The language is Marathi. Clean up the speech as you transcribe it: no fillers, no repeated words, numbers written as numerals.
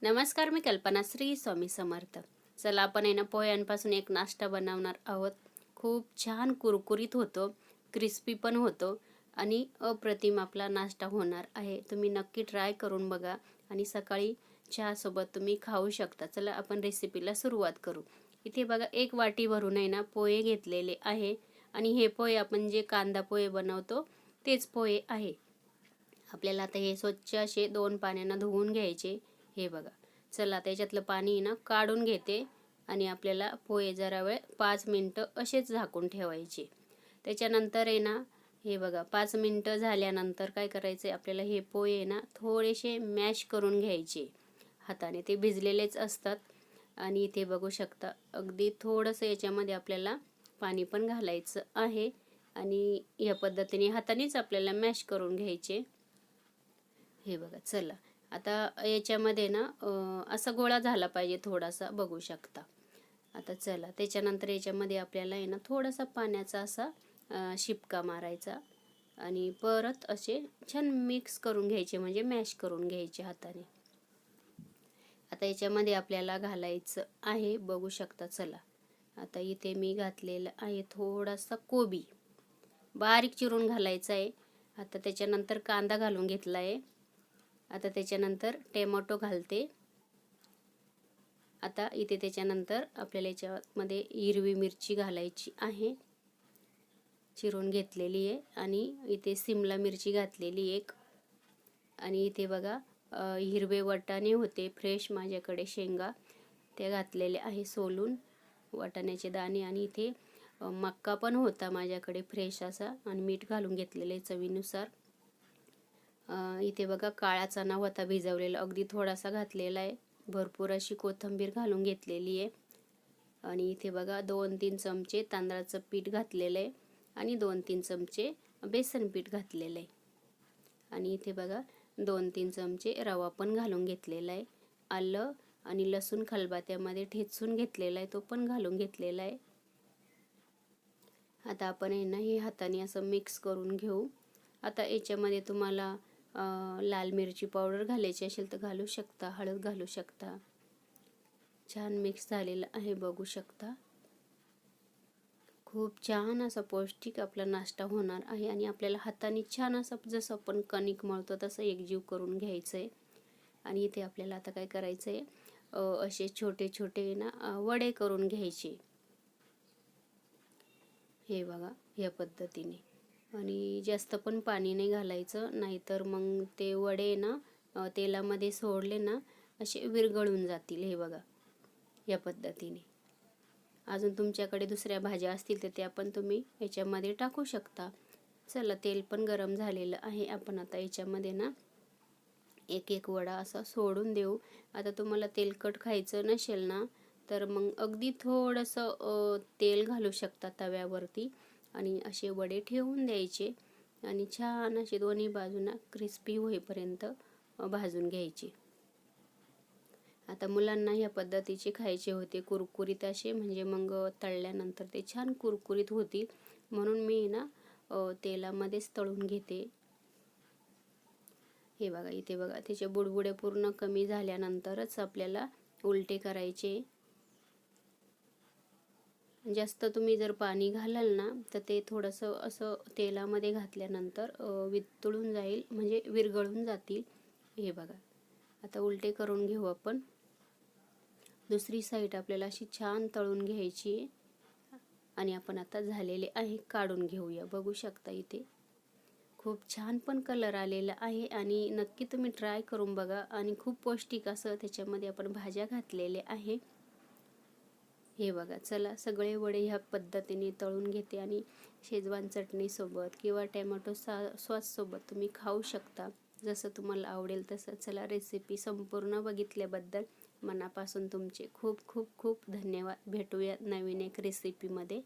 नमस्कार, मी कल्पना. श्री स्वामी समर्थ. चला आपण आहे ना पोह्यांपासून एक नाश्ता बनवणार आहोत. खूप छान कुरकुरीत होतो, क्रिस्पी पण होतो आणि अप्रतिम आपला नाश्ता होणार आहे. तुम्ही नक्की ट्राय करून बघा आणि सकाळी चहासोबत तुम्ही खाऊ शकता. चला आपण रेसिपीला सुरुवात करू. इथे बघा एक वाटी भरून आहे ना पोहे घेतलेले आहे आणि हे पोहे आपण जे कांदा पोहे बनवतो तेच पोहे आहे. आपल्याला आता हे स्वच्छ असे 2 पाण्यानं धुवून घ्यायचे. हे बघा. चला त्याच्यातलं पाणी ना काढून घेते आणि आपल्याला पोहे जरा वेळ 5 मिनटं असेच झाकून ठेवायचे. त्याच्यानंतर आहे ना हे बघा 5 मिनटं झाल्यानंतर काय करायचं आहे आपल्याला हे पोहे ना थोडेसे मॅश करून घ्यायचे हाताने. ते भिजलेलेच असतात आणि इथे बघू शकता अगदी थोडंसं याच्यामध्ये आपल्याला पाणी पण घालायचं आहे आणि या पद्धतीने हातानेच आपल्याला मॅश करून घ्यायचे. हे बघा. चला आता याच्यामध्ये ना असा गोळा झाला पाहिजे थोडासा, बघू शकता. आता चला त्याच्यानंतर याच्यामध्ये आपल्याला आहे ना थोडासा पाण्याचा असा शिपका मारायचा आणि परत असे छान मिक्स करून घ्यायचे, म्हणजे मॅश करून घ्यायचे हाताने. आता याच्यामध्ये आपल्याला घालायचं आहे, बघू शकता. चला आता इथे मी घातलेलं आहे थोडासा कोबी, बारीक चिरून घालायचा आहे. आता त्याच्यानंतर कांदा घालून घेतला आहे. आता त्याच्यानंतर टोमॅटो घालते. आता इथे त्याच्यानंतर आपल्याला याच्यामध्ये हिरवी मिरची घालायची आहे, चिरून घेतलेली आहे. आणि इथे सिमला मिरची घातलेली एक. आणि इथे बघा हिरवे वाटाणे होते फ्रेश माझ्याकडे, शेंगा ते घातलेले आहे सोलून, वाटाण्याचे दाणे. आणि इथे मक्का पण होता माझ्याकडे फ्रेश असा, आणि मीठ घालून घेतलेले चवीनुसार. इथे बघा काळा चणा होता भिजवलेला, अगदी थोडासा घातलेला आहे. भरपूर अशी कोथिंबीर घालून घेतलेली आहे. आणि इथे बघा 2-3 चमचे तांदळाचं पीठ घातलेलं आहे आणि 2-3 चमचे बेसन पीठ घातलेलं आहे. आणि इथे बघा 2-3 चमचे रवा पण घालून घेतलेला आहे. आलं आणि लसूण खलबत्त्यामध्ये ठेचून घेतलेला आहे, तो पण घालून घेतलेला आहे. आता आपण आहे ना हे हाताने असं मिक्स करून घेऊ. आता याच्यामध्ये तुम्हाला लाल मिरची पावडर घालायची असेल तर घालू शकता, हळद घालू शकता. छान मिक्स झालेलं आहे, बघू शकता. खूप छान असा पौष्टिक आपला नाश्ता होणार आहे. आणि आपल्याला हाताने छान असं जसं आपण कणिक मळतो तसं एकजीव करून घ्यायचं आहे. आणि इथे आपल्याला आता काय करायचं आहे, असे छोटे छोटे ना वडे करून घ्यायचे. हे बघा या पद्धतीने. आणि जास्त पण पाणी नाही घालायचं, नाहीतर मग ते वडे ना तेलामध्ये सोडले ना असे विरघळून जातील. हे बघा या पद्धतीने. अजून तुमच्याकडे दुसऱ्या भाज्या असतील तर त्या पण तुम्ही याच्यामध्ये टाकू शकता. चला तेल पण गरम झालेलं आहे. आपण आता याच्यामध्ये ना एक एक वडा असा सोडून देऊ. आता तुम्हाला तेलकट खायचं नसेल ना तर मग अगदी थोडंसं तेल घालू शकता तव्यावरती आणि असे वडे ठेवून द्यायचे आणि छान असे दोन्ही बाजूंना क्रिस्पी होईपर्यंत भाजून घ्यायचे. आता मुलांना ह्या पद्धतीचे खायचे होते, कुरकुरीत असे, म्हणजे मग तळल्यानंतर ते छान कुरकुरीत होतील, म्हणून मी ना तेलामध्येच तळून घेते. हे बघा इथे बघा त्याचे बुडबुडे पूर्ण कमी झाल्यानंतरच आपल्याला उलटे करायचे. जास्त तुम्ही जर पाणी घालाल ना तर ते थोडंसं असं तेलामध्ये घातल्यानंतर वितळून जाईल, म्हणजे विरघळून जातील. हे बघा आता उलटे करून घेऊ आपण. दुसरी साईड आपल्याला अशी छान तळून घ्यायची आणि आपण आता झालेले आहे काढून घेऊया. बघू शकता इथे खूप छान पण कलर आलेला आहे आणि नक्की तुम्ही ट्राय करून बघा. आणि खूप पौष्टिक असं त्याच्यामध्ये आपण भाज्या घातलेल्या आहे. हे बघा. चला सगळे वडे ह्या पद्धतीने तळून घेते आणि शेजवान चटणीसोबत किंवा टोमॅटो सॉससोबत तुम्ही खाऊ शकता, जसं तुम्हाला आवडेल तसं. चला रेसिपी संपूर्ण बघितल्याबद्दल मनापासून तुमचे खूप खूप खूप धन्यवाद. भेटूया नवीन एक रेसिपीमध्ये.